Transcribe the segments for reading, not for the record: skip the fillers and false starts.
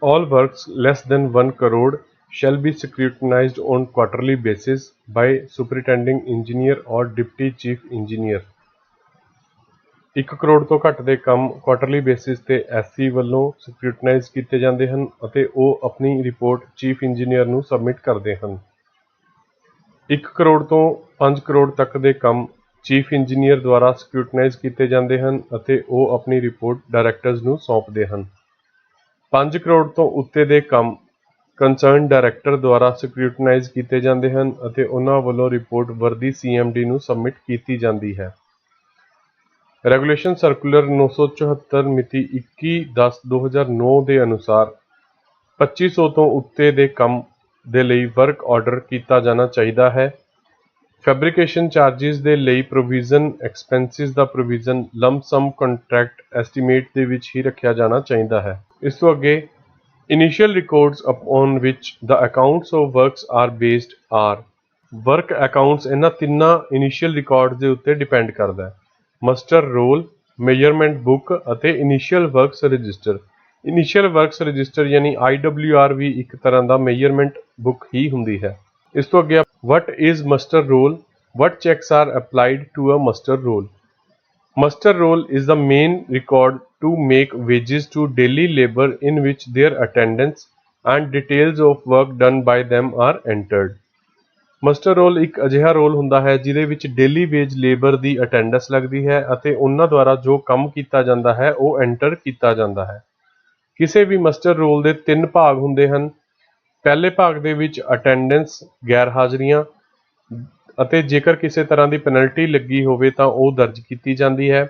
All works less than 1 crore shall be scrutinized on quarterly basis by superintending engineer or deputy chief engineer। 1 crore ਤੋਂ ਘੱਟ ਦੇ ਕੰਮ quarterly basis ਤੇ SC ਵੱਲੋਂ ਸਕਰੂਟਨਾਈਜ਼ ਕੀਤੇ ਜਾਂਦੇ ਹਨ ਅਤੇ ਉਹ ਆਪਣੀ ਰਿਪੋਰਟ ਚੀਫ ਇੰਜੀਨੀਅਰ ਨੂੰ ਸਬਮਿਟ ਕਰਦੇ ਹਨ। 1 ਕਰੋੜ ਤੋਂ 5 ਕਰੋੜ ਤੱਕ ਦੇ ਕੰਮ ਚੀਫ ਇੰਜੀਨੀਅਰ ਦੁਆਰਾ ਸਕਰੂਟਨਾਈਜ਼ ਕੀਤੇ ਜਾਂਦੇ ਹਨ ਅਤੇ ਉਹ ਆਪਣੀ ਰਿਪੋਰਟ ਡਾਇਰੈਕਟਰਸ ਨੂੰ ਸੌਂਪਦੇ ਹਨ। 5 ਕਰੋੜ ਤੋਂ ਉੱਤੇ ਦੇ ਕੰਮ ਕੰਸਰਨ ਡਾਇਰੈਕਟਰ ਦੁਆਰਾ ਸਕਰੂਟਨਾਈਜ਼ ਕੀਤੇ ਜਾਂਦੇ ਹਨ ਅਤੇ ਉਹਨਾਂ ਵੱਲੋਂ ਰਿਪੋਰਟ ਵਰਦੀ ਸੀਐਮਡੀ ਨੂੰ ਸਬਮਿਟ ਕੀਤੀ ਜਾਂਦੀ ਹੈ। ਰੈਗੂਲੇਸ਼ਨ ਸਰਕੂਲਰ 974 ਮਿਤੀ 21/10/2009 ਦੇ ਅਨੁਸਾਰ 2500 ਤੋਂ ਉੱਤੇ ਦੇ ਕੰਮ ਦੇ ਲਈ ਵਰਕ ਆਰਡਰ ਕੀਤਾ ਜਾਣਾ ਚਾਹੀਦਾ ਹੈ। ਫੈਬਰੀਕੇਸ਼ਨ ਚਾਰਜਿਸ ਦੇ ਲਈ ਪ੍ਰੋਵੀਜ਼ਨ ਐਕਸਪੈਂਸਿਸ ਦਾ ਪ੍ਰੋਵੀਜ਼ਨ ਲੰਪ ਸਮ ਕੰਟਰੈਕਟ ਐਸਟੀਮੇਟ ਦੇ ਵਿੱਚ ਹੀ ਰੱਖਿਆ ਜਾਣਾ ਚਾਹੀਦਾ ਹੈ। ਇਸ ਤੋਂ ਅੱਗੇ initial records upon which the accounts of works are based are. Work accounts ਇਹਨਾਂ ਤਿੰਨਾਂ ਇਨੀਸ਼ੀਅਲ ਰਿਕਾਰਡ ਦੇ ਉੱਤੇ ਡਿਪੈਂਡ ਕਰਦਾ ਹੈ। ਮਸਟਰ ਰੋਲ, ਮੇਜਰਮੈਂਟ ਬੁੱਕ ਅਤੇ initial works register. Initial works register ਯਾਨੀ IWR ਵੀ ਇੱਕ ਤਰ੍ਹਾਂ ਦਾ ਮੇਜਰਮੈਂਟ ਬੁੱਕ ਹੀ ਹੁੰਦੀ ਹੈ। ਇਸ ਤੋਂ ਅੱਗੇ what is muster roll, what checks are applied to a muster roll. Muster roll is the main record to make wages to daily labor in which their attendance and details of work done by them are entered। Muster roll ਇੱਕ ਅਜਿਹਾ roll ਹੁੰਦਾ ਹੈ ਜਿਹਦੇ ਵਿੱਚ daily wage labour ਦੀ attendance ਲੱਗਦੀ ਹੈ ਅਤੇ ਉਹਨਾਂ ਦੁਆਰਾ ਜੋ ਕੰਮ ਕੀਤਾ ਜਾਂਦਾ ਹੈ ਉਹ ਐਂਟਰ ਕੀਤਾ ਜਾਂਦਾ ਹੈ। ਕਿਸੇ ਵੀ ਮਸਟਰ ਰੋਲ ਦੇ 3 ਭਾਗ ਹੁੰਦੇ ਹਨ। ਪਹਿਲੇ ਭਾਗ ਦੇ ਵਿੱਚ ਅਟੈਂਡੈਂਸ, ਗੈਰ ਹਾਜ਼ਰੀਆਂ ਅਤੇ ਜੇਕਰ ਕਿਸੇ ਤਰ੍ਹਾਂ ਦੀ ਪੈਨਲਟੀ ਲੱਗੀ ਹੋਵੇ ਤਾਂ ਉਹ ਦਰਜ ਕੀਤੀ ਜਾਂਦੀ ਹੈ।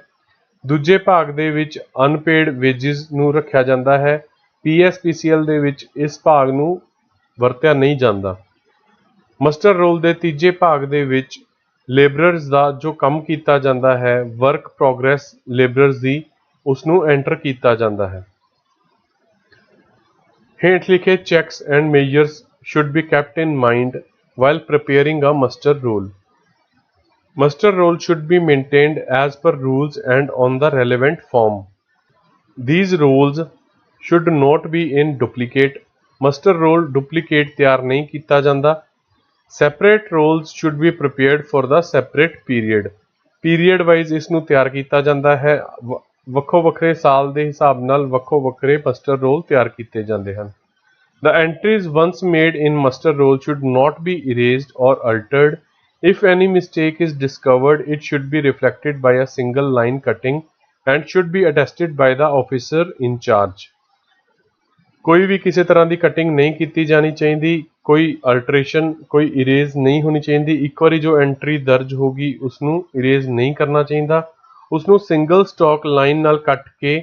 ਦੂਜੇ ਭਾਗ ਦੇ ਵਿੱਚ ਅਨਪੇਡ ਵੇਜਿਸ ਨੂੰ ਰੱਖਿਆ ਜਾਂਦਾ ਹੈ। PSPCL ਦੇ ਵਿੱਚ ਇਸ ਭਾਗ ਨੂੰ ਵਰਤਿਆ ਨਹੀਂ ਜਾਂਦਾ। ਮਸਟਰ ਰੋਲ ਦੇ ਤੀਜੇ ਭਾਗ ਦੇ ਵਿੱਚ ਲੇਬਰਰਸ ਦਾ ਜੋ ਕੰਮ ਕੀਤਾ ਜਾਂਦਾ ਹੈ, ਵਰਕ ਪ੍ਰੋਗਰੈਸ ਲੇਬਰਰਸ ਦੀ, ਉਸ ਨੂੰ ਐਂਟਰ ਕੀਤਾ ਜਾਂਦਾ ਹੈ। ਹੇਠ ਲਿਖੇ checks and measures should be kept in mind while preparing a muster roll। Muster roll should be maintained as per rules and on the relevant form। These rolls should not be in duplicate। Muster roll duplicate ਤਿਆਰ ਨਹੀਂ ਕੀਤਾ ਜਾਂਦਾ। Separate rolls should be prepared for the separate period। Period wise ਇਸ ਨੂੰ ਤਿਆਰ ਕੀਤਾ ਜਾਂਦਾ ਹੈ। ਵੱਖੋ ਵੱਖਰੇ ਸਾਲ ਦੇ ਹਿਸਾਬ ਨਾਲ ਵੱਖੋ ਵੱਖਰੇ ਮਸਟਰ ਰੋਲ ਤਿਆਰ ਕੀਤੇ ਜਾਂਦੇ ਹਨ। The entries once made in muster roll should not be erased or altered। If any mistake is discovered, it should be reflected by a single line cutting and should be attested by the officer in charge। ਕੋਈ ਵੀ ਕਿਸੇ ਤਰ੍ਹਾਂ ਦੀ cutting ਨਹੀਂ ਕੀਤੀ ਜਾਣੀ ਚਾਹੀਦੀ, ਕੋਈ alteration, ਕੋਈ erase ਨਹੀਂ ਹੋਣੀ ਚਾਹੀਦੀ। ਇੱਕ ਵਾਰੀ ਜੋ ਐਂਟਰੀ ਦਰਜ ਹੋਗੀ ਉਸ ਨੂੰ ਇਰੇਜ਼ ਨਹੀਂ ਕਰਨਾ ਚਾਹੀਦਾ, ਉਸ ਨੂੰ ਸਿੰਗਲ ਸਟਾਕ ਲਾਈਨ ਨਾਲ ਕੱਟ ਕੇ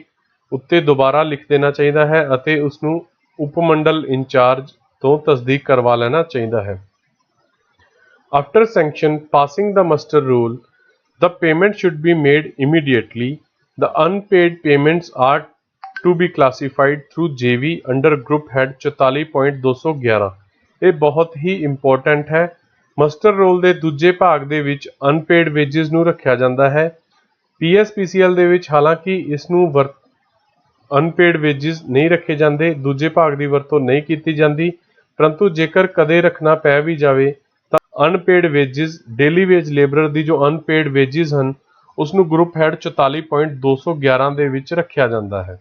ਉੱਤੇ ਦੁਬਾਰਾ ਲਿਖ ਦੇਣਾ ਚਾਹੀਦਾ ਹੈ ਅਤੇ ਉਸ ਨੂੰ ਉਪਮੰਡਲ ਇੰਚਾਰਜ ਤੋਂ ਤਸਦੀਕ ਕਰਵਾ ਲੈਣਾ ਚਾਹੀਦਾ ਹੈ। After sanction passing the muster roll, the payment should be made immediately। The unpaid payments are to be classified through JV under group head 44.211। ਇਹ ਬਹੁਤ ਹੀ ਇੰਪੋਰਟੈਂਟ ਹੈ। ਮਸਟਰ ਰੋਲ ਦੇ ਦੂਜੇ ਭਾਗ ਦੇ ਵਿੱਚ ਅਨਪੇਡ ਵੇਜਿਸ ਨੂੰ ਰੱਖਿਆ ਜਾਂਦਾ ਹੈ। PSPCL ਦੇ ਵਿੱਚ ਹਾਲਾਂਕਿ ਇਸ ਨੂੰ ਅਨਪੇਡ ਵੇਜਿਸ ਨਹੀਂ ਰੱਖੇ ਜਾਂਦੇ, ਦੂਜੇ ਭਾਗ ਦੀ ਵਰਤੋਂ ਨਹੀਂ ਕੀਤੀ ਜਾਂਦੀ, ਪਰੰਤੂ ਜੇਕਰ ਕਦੇ ਰੱਖਣਾ ਪੈ ਵੀ ਜਾਵੇ ਤਾਂ unpaid wages, daily veg labourer ਦੀ ਜੋ ਅਨਪੇਡ ਵੇਜਿਸ ਹਨ ਉਸ ਨੂੰ ਗਰੁੱਪ ਹੈਡ 44.211 ਦੇ ਵਿੱਚ ਰੱਖਿਆ ਜਾਂਦਾ ਹੈ।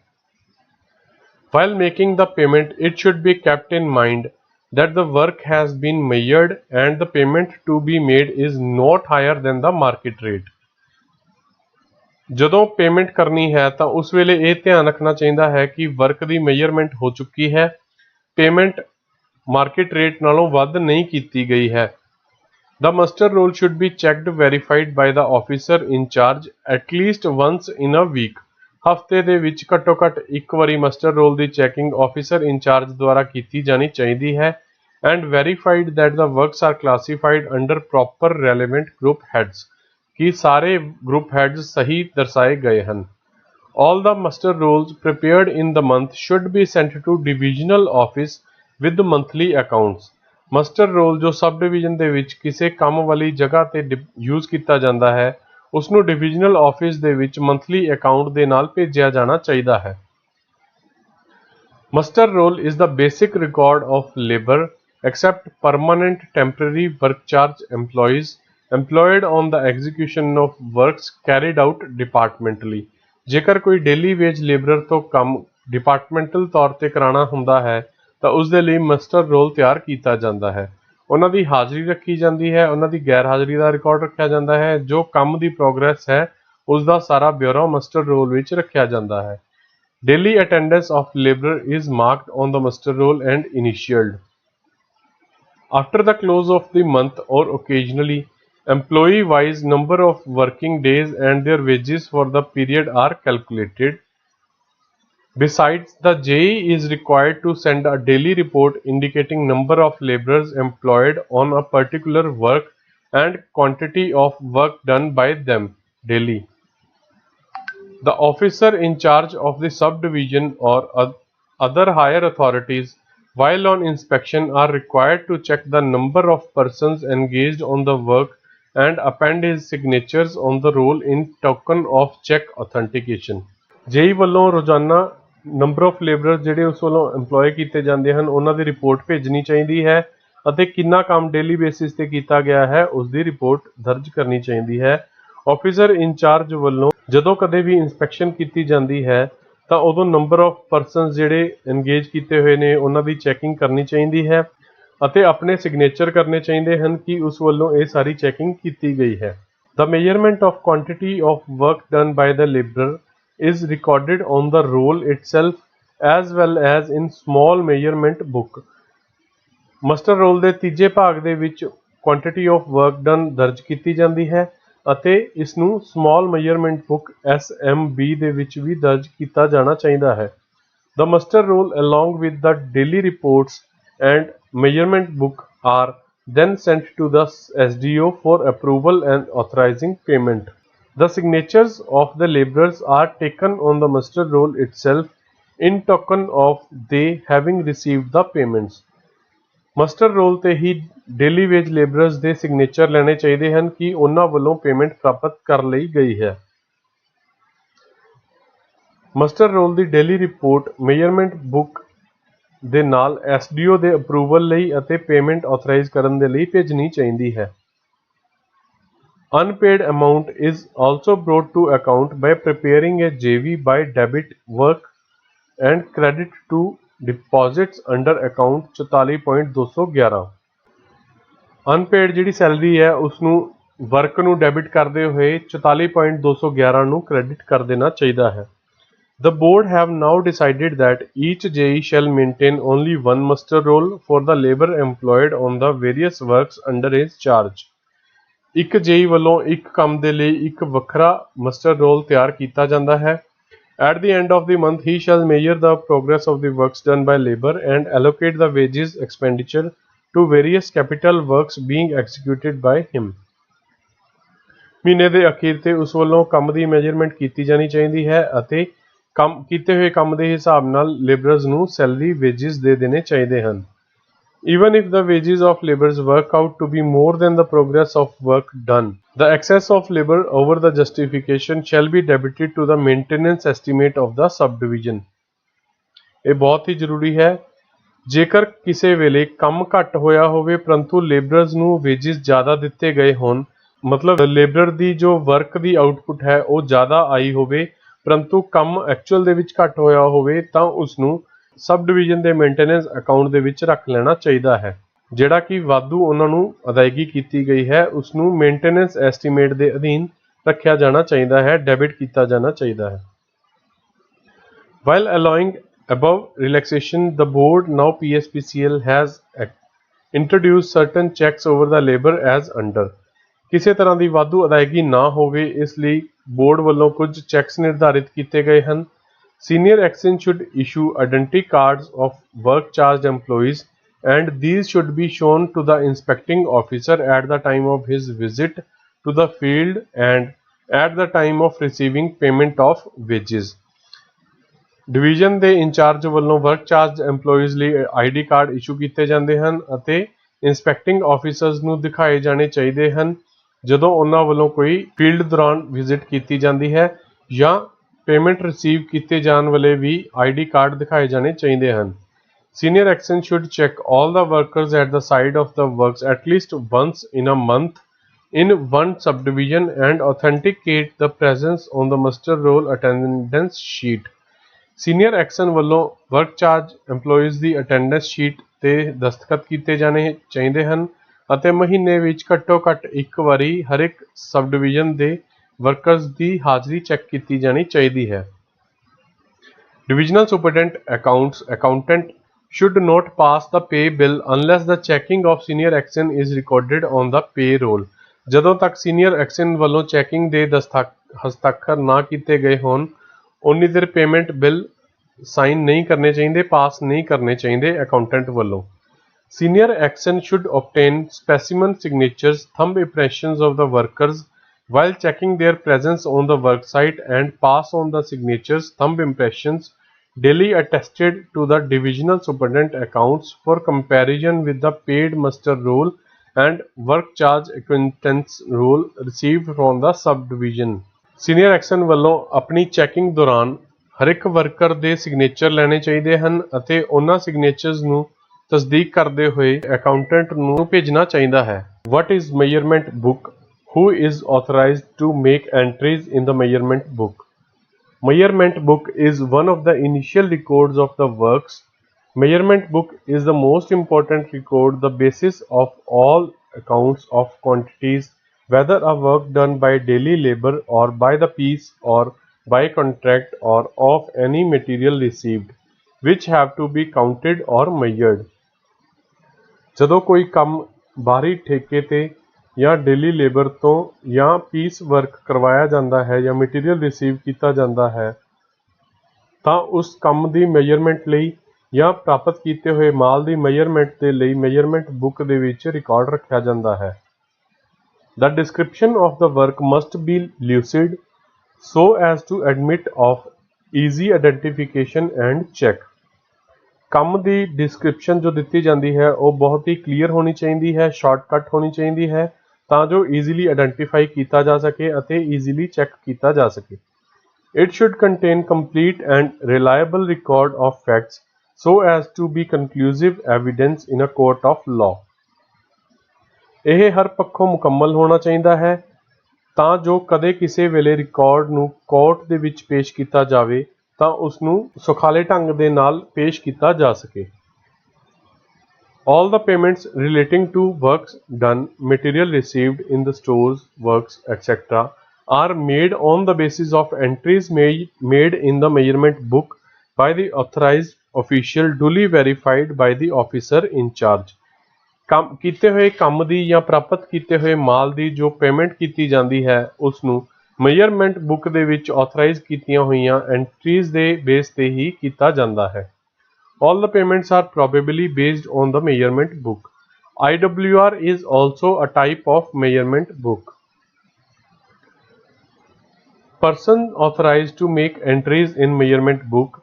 While making the payment, it should be kept in mind that the work has been measured and the payment to be made is not higher than the market rate। ਜਦੋਂ payment ਕਰਨੀ ਹੈ ਤਾਂ ਉਸ ਵੇਲੇ ਇਹ ਧਿਆਨ ਰੱਖਣਾ ਚਾਹੀਦਾ ਹੈ ਕਿ ਵਰਕ ਦੀ ਮੇਜਰਮੈਂਟ ਹੋ ਚੁੱਕੀ ਹੈ, ਪੇਮੈਂਟ ਮਾਰਕੀਟ ਰੇਟ ਨਾਲੋਂ ਵੱਧ ਨਹੀਂ ਕੀਤੀ ਗਈ ਹੈ। The muster roll should be checked verified by the officer in charge at least once in a week। ਹਫ਼ਤੇ ਦੇ ਵਿੱਚ ਘੱਟੋ ਘੱਟ ਇੱਕ ਵਾਰੀ ਮਸਟਰ ਰੋਲ ਦੀ ਚੈਕਿੰਗ ਆਫਿਸਰ ਇੰਚਾਰਜ ਦੁਆਰਾ ਕੀਤੀ ਜਾਣੀ ਚਾਹੀਦੀ ਹੈ। And verified that the works are classified under proper relevant group heads. ਕਿ ਸਾਰੇ ਗਰੁੱਪ ਹੈਡਸ ਸਹੀ ਦਰਸਾਏ ਗਏ ਹਨ। All the muster rolls prepared in the month should be sent to divisional office with monthly accounts। Muster roll ਜੋ sub division ਦੇ ਵਿੱਚ ਕਿਸੇ ਕੰਮ ਵਾਲੀ ਜਗ੍ਹਾ ਤੇ ਯੂਜ਼ ਕੀਤਾ ਜਾਂਦਾ ਹੈ ਉਸ ਨੂੰ ਡਿਵੀਜ਼ਨਲ ਆਫਿਸ ਦੇ ਵਿੱਚ ਮੰਥਲੀ ਅਕਾਊਂਟ ਦੇ ਨਾਲ ਭੇਜਿਆ ਜਾਣਾ ਚਾਹੀਦਾ ਹੈ। Muster roll is the basic record of labor except permanent temporary work charge employees employed on the execution of works carried out departmentally। ਜੇਕਰ ਕੋਈ ਡੇਲੀ ਵੇਜ ਲੇਬਰਰ ਤੋਂ ਕੰਮ ਡਿਪਾਰਟਮੈਂਟਲ ਤੌਰ ਤੇ ਕਰਾਉਣਾ ਹੁੰਦਾ ਹੈ ਤਾਂ ਉਸ ਦੇ ਲਈ ਮਸਟਰ ਰੋਲ ਤਿਆਰ ਕੀਤਾ ਜਾਂਦਾ ਹੈ। ਉਹਨਾਂ ਦੀ ਹਾਜ਼ਰੀ ਰੱਖੀ ਜਾਂਦੀ ਹੈ, ਉਹਨਾਂ ਦੀ ਗੈਰ ਹਾਜ਼ਰੀ ਦਾ ਰਿਕਾਰਡ ਰੱਖਿਆ ਜਾਂਦਾ ਹੈ, ਜੋ ਕੰਮ ਦੀ ਪ੍ਰੋਗਰੈਸ ਹੈ ਉਸ ਦਾ ਸਾਰਾ ਬਿਊਰੋ ਮਸਟਰ ਰੋਲ ਵਿੱਚ ਰੱਖਿਆ ਜਾਂਦਾ ਹੈ। Daily attendance of laborer is marked on the muster roll and initialed. After the close of the month or occasionally, employee-wise number of working days and their wages for the period are calculated. Besides, the JE is required to send a daily report indicating number of laborers employed on a particular work and quantity of work done by them daily. The officer in charge of the subdivision or other higher authorities, while on inspection, are required to check the number of persons engaged on the work and append his signatures on the roll in token of check authentication. JE ਵੱਲੋਂ ਰੋਜ਼ਾਨਾ number of labourer ਜਿਹੜੇ ਉਸ ਵੱਲੋਂ EMPLOY ਕੀਤੇ ਜਾਂਦੇ ਹਨ ਉਹਨਾਂ ਦੀ report ਭੇਜਣੀ ਚਾਹੀਦੀ ਹੈ ਅਤੇ ਕਿੰਨਾ ਕੰਮ ਡੇਲੀ ਬੇਸਿਸ ਤੇ ਕੀਤਾ ਗਿਆ ਹੈ ਉਸ ਦੀ ਰਿਪੋਰਟ ਦਰਜ ਕਰਨੀ ਚਾਹੀਦੀ ਹੈ। ਆਫਿਸਰ ਇੰਚਾਰਜ ਵੱਲੋਂ ਜਦੋਂ ਕਦੇ ਵੀ ਇਨਸਪੈਕਸ਼ਨ ਕੀਤੀ ਜਾਂਦੀ ਹੈ ਤਾਂ ਉਦੋਂ ਨੰਬਰ ਆਫ ਪਰਸਨਸ ਜਿਹੜੇ ਐਨਗੇਜ ਕੀਤੇ ਹੋਏ ਨੇ ਉਹਨਾਂ ਦੀ ਚੈਕਿੰਗ ਕਰਨੀ ਚਾਹੀਦੀ ਹੈ ਅਤੇ ਆਪਣੇ ਸਿਗਨੇਚਰ ਕਰਨੇ ਚਾਹੀਦੇ ਹਨ ਕਿ ਉਸ ਵੱਲੋਂ ਇਹ ਸਾਰੀ ਚੈਕਿੰਗ ਕੀਤੀ ਗਈ ਹੈ। The measurement of quantity of work done by the laborer is recorded on the roll itself as well as in small measurement book. Muster roll ਦੇ ਤੀਜੇ ਭਾਗ ਦੇ ਵਿੱਚ quantity of work done ਦਰਜ ਕੀਤੀ ਜਾਂਦੀ ਹੈ ਅਤੇ ਇਸ ਨੂੰ small measurement book SMB ਦੇ ਵਿੱਚ ਵੀ ਦਰਜ ਕੀਤਾ ਜਾਣਾ ਚਾਹੀਦਾ ਹੈ। The muster roll along with the daily reports and measurement book are then sent to the SDO for approval and authorizing payment. The signatures of the laborers are taken on the muster roll itself in token of they having received the payments. Muster roll ਤੇ ਹੀ daily veg ਲੇਬਰਰਸ ਦੇ signature ਲੈਣੇ ਚਾਹੀਦੇ ਹਨ ਕਿ ਉਹਨਾਂ ਵੱਲੋਂ payment ਪ੍ਰਾਪਤ ਕਰ ਲਈ ਗਈ ਹੈ। ਮਸਟਰ ਰੋਲ ਦੀ ਡੇਲੀ ਰਿਪੋਰਟ ਮੇਜਰਮੈਂਟ ਬੁੱਕ ਦੇ ਨਾਲ SDO ਦੇ ਅਪਰੂਵਲ ਲਈ ਅਤੇ ਪੇਮੈਂਟ ਆਥੋਰਾਈਜ਼ ਕਰਨ ਦੇ ਲਈ ਭੇਜਣੀ ਚਾਹੀਦੀ ਹੈ। Unpaid amount is also brought to account by preparing a JV by debit work and credit to deposits under account 44.211। Unpaid ਜਿਹੜੀ ਸੈਲਰੀ ਹੈ ਉਸ ਨੂੰ ਵਰਕ ਨੂੰ ਡੈਬਿਟ ਕਰਦੇ ਹੋਏ 44.211 ਨੂੰ ਕ੍ਰੈਡਿਟ ਕਰ ਦੇਣਾ ਚਾਹੀਦਾ ਹੈ। The board have now decided that each JE shall maintain only one muster roll for the labor employed on the various works under his charge। ਇੱਕ JE ਵੱਲੋਂ ਇੱਕ ਕੰਮ ਦੇ ਲਈ ਇੱਕ ਵੱਖਰਾ ਮਸਟਰ ਰੋਲ ਤਿਆਰ ਕੀਤਾ ਜਾਂਦਾ ਹੈ। At the end of the month, he shall measure the progress of the works done by labor and allocate the wages expenditure to various capital works being executed by him। ਮਹੀਨੇ ਦੇ ਅਖੀਰ ਤੇ ਉਸ ਵੱਲੋਂ ਕੰਮ ਦੀ ਮੈਜਰਮੈਂਟ ਕੀਤੀ ਜਾਣੀ ਚਾਹੀਦੀ ਹੈ ਅਤੇ ਕੰਮ ਕੀਤੇ ਹੋਏ ਕੰਮ ਦੇ ਹਿਸਾਬ ਨਾਲ ਲੇਬਰਰਸ ਨੂੰ ਸੈਲਰੀ ਵੇਜਿਸ ਦੇ ਦੇਣੇ ਚਾਹੀਦੇ ਹਨ। Even if the wages of laborers work out to be more than the progress of work done, the excess of labor over the justification shall be debited to the maintenance estimate of the subdivision। ਇਹ ਬਹੁਤ ਹੀ ਜ਼ਰੂਰੀ ਹੈ। ਜੇਕਰ ਕਿਸੇ ਵੇਲੇ ਕੰਮ ਘੱਟ ਹੋਇਆ ਹੋਵੇ ਪਰੰਤੂ ਲੇਬਰਰਸ ਨੂੰ ਵੇਜਿਸ ਜ਼ਿਆਦਾ ਦਿੱਤੇ ਗਏ ਹੋਣ, ਮਤਲਬ ਲੇਬਰਰ ਦੀ ਜੋ ਵਰਕ ਦੀ ਆਊਟਪੁੱਟ ਹੈ ਉਹ ਜ਼ਿਆਦਾ ਆਈ ਹੋਵੇ ਪਰੰਤੂ ਕੰਮ ਐਕਚੁਅਲ ਦੇ ਵਿੱਚ ਘੱਟ ਹੋਇਆ ਹੋਵੇ ਤਾਂ ਉਸ ਨੂੰ ਸਬ ਡਿਵੀਜ਼ਨ ਦੇ ਮੇਨਟੇਨੈਂਸ ਅਕਾਊਂਟ ਦੇ ਵਿੱਚ ਰੱਖ ਲੈਣਾ ਚਾਹੀਦਾ ਹੈ। ਜਿਹੜਾ ਕਿ ਵਾਧੂ ਉਹਨਾਂ ਨੂੰ ਅਦਾਇਗੀ ਕੀਤੀ ਗਈ ਹੈ ਉਸ ਨੂੰ ਮੇਨਟੇਨੈਂਸ ਐਸਟੀਮੇਟ ਦੇ ਅਧੀਨ ਰੱਖਿਆ ਜਾਣਾ ਚਾਹੀਦਾ ਹੈ, ਡੈਬਿਟ ਕੀਤਾ ਜਾਣਾ ਚਾਹੀਦਾ ਹੈ। While allowing above relaxation, the board now PSPCL has introduced certain checks over the labor as under। ਕਿਸੇ ਤਰ੍ਹਾਂ ਦੀ ਵਾਧੂ ਅਦਾਇਗੀ ਨਾ ਹੋਵੇ ਇਸ ਲਈ ਬੋਰਡ ਵੱਲੋਂ ਕੁਝ ਚੈਕਸ ਨਿਰਧਾਰਿਤ ਕੀਤੇ ਗਏ ਹਨ। Senior Exin should issue identity cards of work charged employees and these should be shown to the inspecting officer at the time of his visit to the field and at the time of receiving payment of wages। Division ਦੇ incharge ਵੱਲੋਂ work charge EMPLOYEES ਲਈ ID card issue ਕੀਤੇ ਜਾਂਦੇ ਹਨ ਅਤੇ ਇੰਸਪੈਕਟਿੰਗ officers ਨੂੰ ਦਿਖਾਏ ਜਾਣੇ ਚਾਹੀਦੇ ਹਨ ਜਦੋਂ ਉਹਨਾਂ ਵੱਲੋਂ ਕੋਈ ਫੀਲਡ ਦੌਰਾਨ ਵਿਜ਼ਿਟ ਕੀਤੀ ਜਾਂਦੀ ਹੈ ਜਾਂ पेमेंट रिसीव किए जाने वाले भी ID कार्ड दिखाए जाने चाहिए हैं। Senior Action should check all the workers at the site of the works at least once in a month in one subdivision and authenticate the presence on the muster roll attendance sheet। Senior Action ਵੱਲੋਂ work charge employees ਦੀ attendance sheet ਤੇ ਦਸਤਖਤ ਕੀਤੇ ਜਾਣੇ ਚਾਹੀਦੇ ਹਨ ਅਤੇ ਮਹੀਨੇ ਵਿੱਚ ਘੱਟੋ ਘੱਟ ਇੱਕ ਵਾਰੀ ਹਰ ਇੱਕ ਸਬ ਡਿਵੀਜ਼ਨ ਦੇ ਵਰਕਰਸ ਦੀ ਹਾਜ਼ਰੀ ਚੈੱਕ ਕੀਤੀ ਜਾਣੀ ਚਾਹੀਦੀ ਹੈ। Divisional Superintendent accountant should not pass the pay bill unless the checking of Senior Action is recorded on the payroll। ਜਦੋਂ ਤੱਕ Senior Action ਵੱਲੋਂ ਚੈਕਿੰਗ ਦੇ ਹਸਤਾਖਰ ਨਾ ਕੀਤੇ ਗਏ ਹੋਣ ਉਨੀ ਦੇਰ ਪੇਮੈਂਟ ਬਿੱਲ ਸਾਈਨ ਨਹੀਂ ਕਰਨੇ ਚਾਹੀਦੇ, ਪਾਸ ਨਹੀਂ ਕਰਨੇ ਚਾਹੀਦੇ ਅਕਾਊਂਟੈਂਟ ਵੱਲੋਂ। Senior Action should obtain specimen signatures, thumb impressions of the workers while checking their presence on the work site and pass on the signatures, thumb impressions daily attested to the Divisional Superintendent accounts for comparison with the paid muster roll and work charge acquittance roll received from the subdivision। Senior Action ਵੱਲੋਂ ਆਪਣੀ checking ਦੌਰਾਨ ਹਰ ਇੱਕ worker ਦੇ signature ਲੈਣੇ ਚਾਹੀਦੇ ਹਨ ਅਤੇ ਉਹਨਾਂ ਸਿਗਨੇਚਰਸ ਨੂੰ ਤਸਦੀਕ ਕਰਦੇ ਹੋਏ ਅਕਾਊਂਟੈਂਟ ਨੂੰ ਭੇਜਣਾ ਚਾਹੀਦਾ ਹੈ। What is measurement book? Who is authorized to make entries in the measurement book? Measurement book is one of the initial records of the works. Measurement book is the most important record, the basis of all accounts of quantities, whether a work done by daily labor or by the piece or by contract or of any material received, which have to be counted or measured। ਜਦੋਂ ਕੋਈ ਕੰਮ ਬਾਹਰੀ ਠੇਕੇ ਤੇ ਜਾਂ daily labour ਤੋਂ ਜਾਂ piece work ਕਰਵਾਇਆ ਜਾਂਦਾ ਹੈ ਜਾਂ ਮਟੀਰੀਅਲ ਰਿਸੀਵ ਕੀਤਾ ਜਾਂਦਾ ਹੈ ਤਾਂ ਉਸ ਕੰਮ ਦੀ ਮੈਜ਼ਰਮੈਂਟ ਲਈ ਜਾਂ ਪ੍ਰਾਪਤ ਕੀਤੇ ਹੋਏ ਮਾਲ ਦੀ ਮੈਜ਼ਰਮੈਂਟ ਦੇ ਲਈ ਮੈਜ਼ਰਮੈਂਟ ਬੁੱਕ ਦੇ ਵਿੱਚ ਰਿਕਾਰਡ ਰੱਖਿਆ ਜਾਂਦਾ ਹੈ। The description of the work must be lucid so as to admit of easy identification and check। ਕੰਮ ਦੀ ਡਿਸਕ੍ਰਿਪਸ਼ਨ ਜੋ ਦਿੱਤੀ ਜਾਂਦੀ ਹੈ ਉਹ ਬਹੁਤ ਹੀ ਕਲੀਅਰ ਹੋਣੀ ਚਾਹੀਦੀ ਹੈ, ਸ਼ਾਰਟਕਟ ਹੋਣੀ ਚਾਹੀਦੀ ਹੈ ਤਾਂ ਜੋ ਈਜ਼ੀਲੀ ਆਇਡੈਂਟੀਫਾਈ ਕੀਤਾ ਜਾ ਸਕੇ ਅਤੇ ਈਜ਼ੀਲੀ ਚੈੱਕ ਕੀਤਾ ਜਾ ਸਕੇ। It should contain complete and reliable record of facts so as to be conclusive evidence in a court of law। ਇਹ ਹਰ ਪੱਖੋਂ ਮੁਕੰਮਲ ਹੋਣਾ ਚਾਹੀਦਾ ਹੈ ਤਾਂ ਜੋ ਕਦੇ ਕਿਸੇ ਵੇਲੇ ਰਿਕਾਰਡ ਨੂੰ ਕੋਰਟ ਦੇ ਵਿੱਚ ਪੇਸ਼ ਕੀਤਾ ਜਾਵੇ ਤਾਂ ਉਸ ਨੂੰ ਸੁਖਾਲੇ ਢੰਗ ਦੇ ਨਾਲ ਪੇਸ਼ ਕੀਤਾ ਜਾ ਸਕੇ। All the payments relating to works done, material received in the stores, works, etc. are made on the basis of entries made in the measurement book by the authorized official duly verified by the officer in charge। ਕੰਮ ਕੀਤੇ ਹੋਏ ਕੰਮ ਦੀ ਜਾਂ ਪ੍ਰਾਪਤ ਕੀਤੇ ਹੋਏ ਮਾਲ ਦੀ ਜੋ payment ਕੀਤੀ ਜਾਂਦੀ ਹੈ ਉਸ ਨੂੰ ਮੇਜਰਮੈਂਟ ਬੁੱਕ ਦੇ ਵਿੱਚ ਆਥੋਰਾਈਜ਼ ਕੀਤੀਆਂ ਹੋਈਆਂ ਐਂਟਰੀਜ਼ ਦੇ ਬੇਸ ਤੇ ਹੀ ਕੀਤਾ ਜਾਂਦਾ ਹੈ। All the payments are probably based on the measurement book। IWR is also a type of measurement book। Person authorized to make entries in measurement book।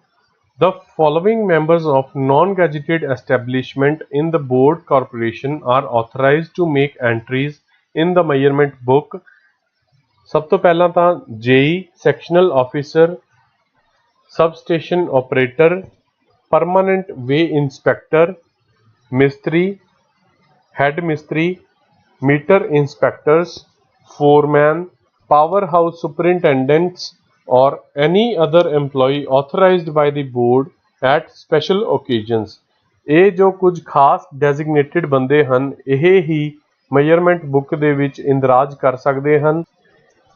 The following members of non-gazetted establishment in the board corporation are authorized to make entries in the measurement book। ਸਭ ਤੋਂ ਪਹਿਲਾਂ ਤਾਂ JE, sectional officer, substation operator, permanent way inspector, mistri, head mistri, meter inspectors, foreman, powerhouse superintendents or any other employee authorized by the board at special occasions। ਇਹ ਜੋ ਕੁਝ ਖਾਸ designated ਬੰਦੇ ਹਨ ਇਹ ਹੀ measurement book ਦੇ ਵਿੱਚ ਇੰਦਰਾਜ ਕਰ ਸਕਦੇ ਹਨ।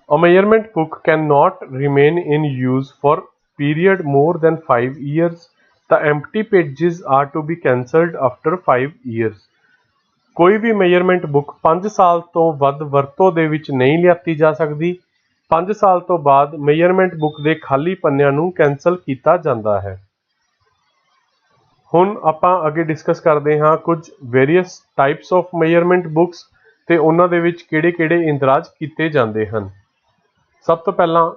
A measurement book cannot remain in use for period more than 5 years। The empty pages are to be cancelled after 5 years। ਕੋਈ ਵੀ measurement book 5 ਸਾਲ ਤੋਂ ਵੱਧ ਵਰਤੋਂ ਦੇ ਵਿੱਚ ਨਹੀਂ ਲਿਆਤੀ ਜਾ ਸਕਦੀ। 5 ਸਾਲ ਤੋਂ ਬਾਅਦ measurement book ਦੇ ਖਾਲੀ ਪੰਨਿਆਂ ਨੂੰ ਕੈਂਸਲ ਕੀਤਾ ਜਾਂਦਾ ਹੈ। ਹੁਣ ਆਪਾਂ ਅੱਗੇ ਡਿਸਕਸ ਕਰਦੇ ਹਾਂ ਕੁਝ various types of measurement books ਤੇ ਉਹਨਾਂ ਦੇ ਵਿੱਚ ਕਿਹੜੇ-ਕਿਹੜੇ ਇੰਦਰਾਜ ਕੀਤੇ ਜਾਂਦੇ ਹਨ। ਸਭ ਤੋਂ ਪਹਿਲਾਂ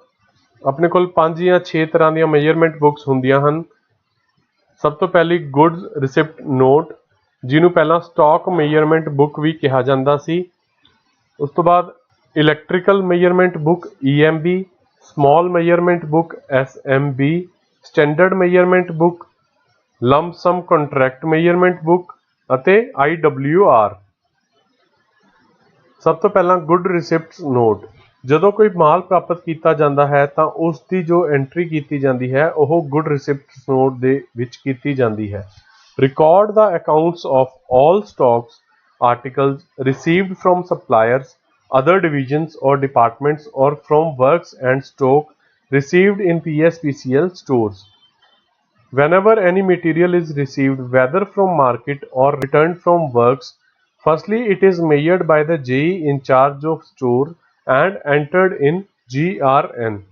ਆਪਣੇ ਕੋਲ 5 ਜਾਂ 6 ਤਰ੍ਹਾਂ ਦੀਆਂ measurement books ਹੁੰਦੀਆਂ ਹਨ। ਸਭ ਤੋਂ ਪਹਿਲੀ ਗੁੱਡਸ ਰਿਸਿਪਟ ਨੋਟ ਜਿਹਨੂੰ ਪਹਿਲਾਂ ਸਟਾਕ measurement book ਵੀ ਕਿਹਾ ਜਾਂਦਾ ਸੀ। ਉਸ ਤੋਂ ਬਾਅਦ electrical measurement book EMB, small measurement book SMB, standard measurement book, lump sum contract measurement book ਅਤੇ IWR। ਸਭ ਤੋਂ ਪਹਿਲਾਂ ਗੁੱਡ ਰਿਸਿਪਟਸ ਨੋਟ। ਜਦੋਂ ਕੋਈ ਮਾਲ ਪ੍ਰਾਪਤ ਕੀਤਾ ਜਾਂਦਾ ਹੈ ਤਾਂ ਉਸ ਦੀ ਜੋ ਐਂਟਰੀ ਕੀਤੀ ਜਾਂਦੀ ਹੈ ਉਹ ਗੁੱਡ ਰਿਸਿਪਟਸ ਨੋਟ ਦੇ ਵਿੱਚ ਕੀਤੀ ਜਾਂਦੀ ਹੈ। Record the accounts of all stocks articles received from suppliers other divisions or departments or from works and stock received in PSPCL stores. Whenever any material is received whether from market or returned from works, firstly it is measured by the JE in charge of store and entered in GRN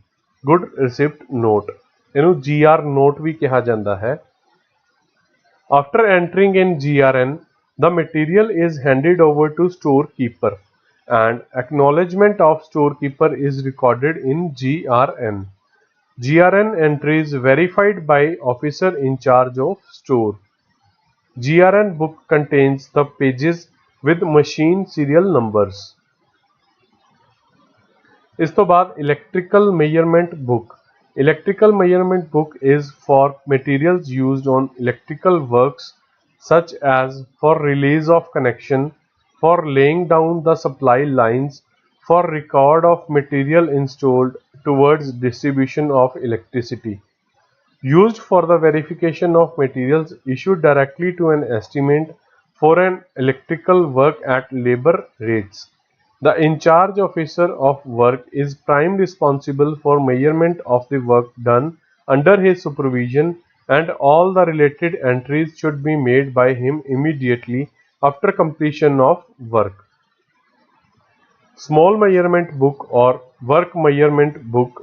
good receipt note। ਇਹਨੂੰ GR note ਵੀ ਕਿਹਾ ਜਾਂਦਾ ਹੈ। After entering in GRN, the material is handed over to storekeeper and acknowledgement of storekeeper is recorded in GRN. GRN entry is verified by officer in charge of store. GRN book contains the pages with machine serial numbers. इस तो बाद electrical measurement book. Electrical measurement book is for materials used on electrical works such as for release of connection, for laying down the supply lines, for record of material installed towards distribution of electricity. Used for the verification of materials issued directly to an estimate for an electrical work at labor rates. The in charge officer of work is prime responsible for measurement of the work done under his supervision, and all the related entries should be made by him immediately after completion of work. Small measurement book or work measurement book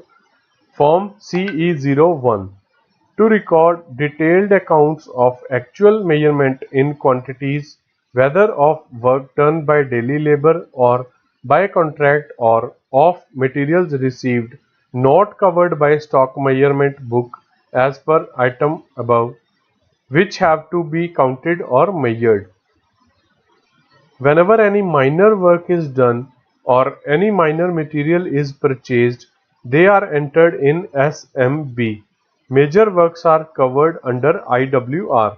form CE01 to record detailed accounts of actual measurement in quantities whether of work done by daily labor or by contract or of materials received not covered by stock measurement book as per item above, which have to be counted or measured. Whenever any minor work is done or any minor material is purchased, they are entered in SMB. Major works are covered under IWR.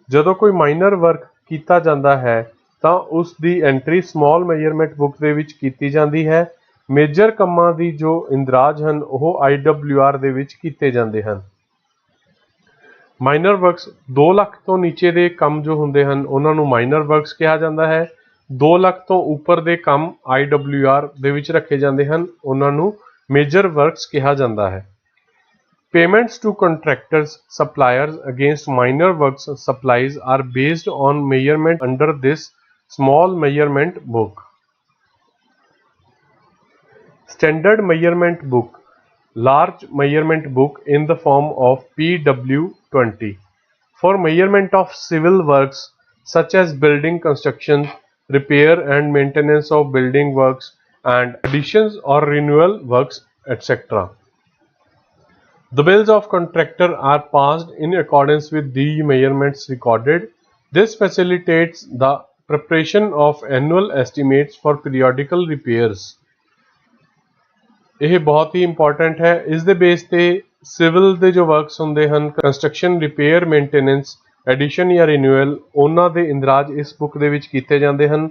ਜਦੋਂ ਕੋਈ minor work ਕੀਤਾ ਜਾਂਦਾ ਹੈ ਤਾਂ ਉਸ ਦੀ entry small measurement book ਦੇ ਵਿੱਚ ਕੀਤੀ ਜਾਂਦੀ ਹੈ। ਮੇਜਰ ਕੰਮਾਂ ਦੀ ਜੋ ਇੰਦਰਾਜ ਹਨ ਉਹ IWR ਦੇ ਵਿੱਚ ਕੀਤੇ ਜਾਂਦੇ ਹਨ। ਮਾਈਨਰ ਵਰਕਸ 2 ਲੱਖ ਤੋਂ ਨੀਚੇ ਦੇ ਕੰਮ ਜੋ ਹੁੰਦੇ ਹਨ ਉਹਨਾਂ ਨੂੰ ਮਾਈਨਰ ਵਰਕਸ ਕਿਹਾ ਜਾਂਦਾ ਹੈ। 2 ਲੱਖ ਤੋਂ ਉੱਪਰ ਦੇ ਕੰਮ IWR ਦੇ ਵਿੱਚ ਰੱਖੇ ਜਾਂਦੇ ਹਨ ਉਹਨਾਂ ਨੂੰ ਮੇਜਰ ਵਰਕਸ ਕਿਹਾ ਜਾਂਦਾ ਹੈ। Payments to contractors, suppliers against minor works supplies are based on measurement under this small measurement book. Standard measurement book, large measurement book in the form of PW20 for measurement of civil works such as building construction, repair and maintenance of building works and additions or renewal works, etc. The bills of contractor are passed in accordance with the measurements recorded. This facilitates the preparation of annual estimates for periodical repairs. ਇਹ ਬਹੁਤ ਹੀ important ਹੈ। ਇਸ ਦੇ base ਤੇ civil ਦੇ ਜੋ works ਹੁੰਦੇ ਹਨ, ਕੰਸਟਰਕਸ਼ਨ, ਰਿਪੇਅਰ, ਮੇਨਟੇਨੈਂਸ, ਐਡੀਸ਼ਨ ਜਾਂ ਰਿਨਿਊਅਲ, ਉਹਨਾਂ ਦੇ ਇੰਦਰਾਜ ਇਸ ਬੁੱਕ ਦੇ ਵਿੱਚ ਕੀਤੇ ਜਾਂਦੇ ਹਨ।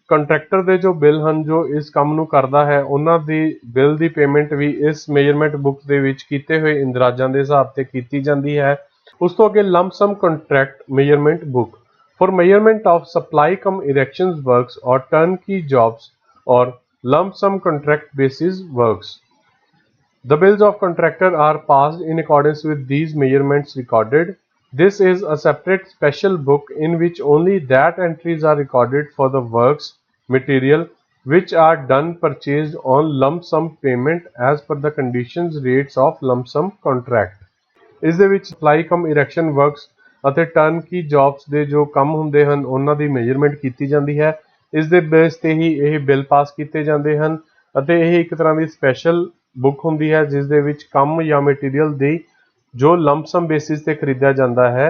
ਕੰਟਰੈਕਟਰ ਦੇ ਜੋ ਬਿੱਲ ਹਨ ਜੋ ਇਸ ਕੰਮ ਨੂੰ ਕਰਦਾ ਹੈ ਉਹਨਾਂ ਦੀ ਬਿੱਲ ਦੀ ਪੇਮੈਂਟ ਵੀ ਇਸ ਮੇਜਰਮੈਂਟ ਬੁੱਕ ਦੇ ਵਿੱਚ ਕੀਤੇ ਹੋਏ ਇੰਦਰਾਜਾਂ ਦੇ ਹਿਸਾਬ ਤੇ ਕੀਤੀ ਜਾਂਦੀ ਹੈ। ਉਸ ਤੋਂ ਅੱਗੇ lump sum contract measurement book for measurement of supply cum erections works or turnkey jobs or lump sum contract basis works. The bills of contractor are passed in accordance with these measurements recorded. This is a separate special book in which only that entries are recorded for the works material which are done purchased on lump sum payment as per the conditions rates of lump sum contract. ਇਸ ਦੇ ਵਿੱਚ supply ਕਮ ਇਰੈਕਸ਼ਨ works ਅਤੇ ਟਰਨਕੀ jobs ਦੇ ਜੋ ਕੰਮ ਹੁੰਦੇ ਹਨ ਉਹਨਾਂ ਦੀ ਮੇਜਰਮੈਂਟ ਕੀਤੀ ਜਾਂਦੀ ਹੈ। ਇਸ ਦੇ ਬੇਸ ਤੇ ਹੀ ਇਹ ਬਿੱਲ ਪਾਸ ਕੀਤੇ ਜਾਂਦੇ ਹਨ ਅਤੇ ਇਹ ਇੱਕ ਤਰ੍ਹਾਂ ਦੀ ਸਪੈਸ਼ਲ ਬੁੱਕ ਹੁੰਦੀ ਹੈ ਜਿਸ ਦੇ ਵਿੱਚ ਕੰਮ ਜਾਂ ਮਟੀਰੀਅਲ ਦੀ ਜੋ ਲੰਪ ਸਮ ਬੇਸਿਸ ਤੇ ਖਰੀਦਿਆ ਜਾਂਦਾ ਹੈ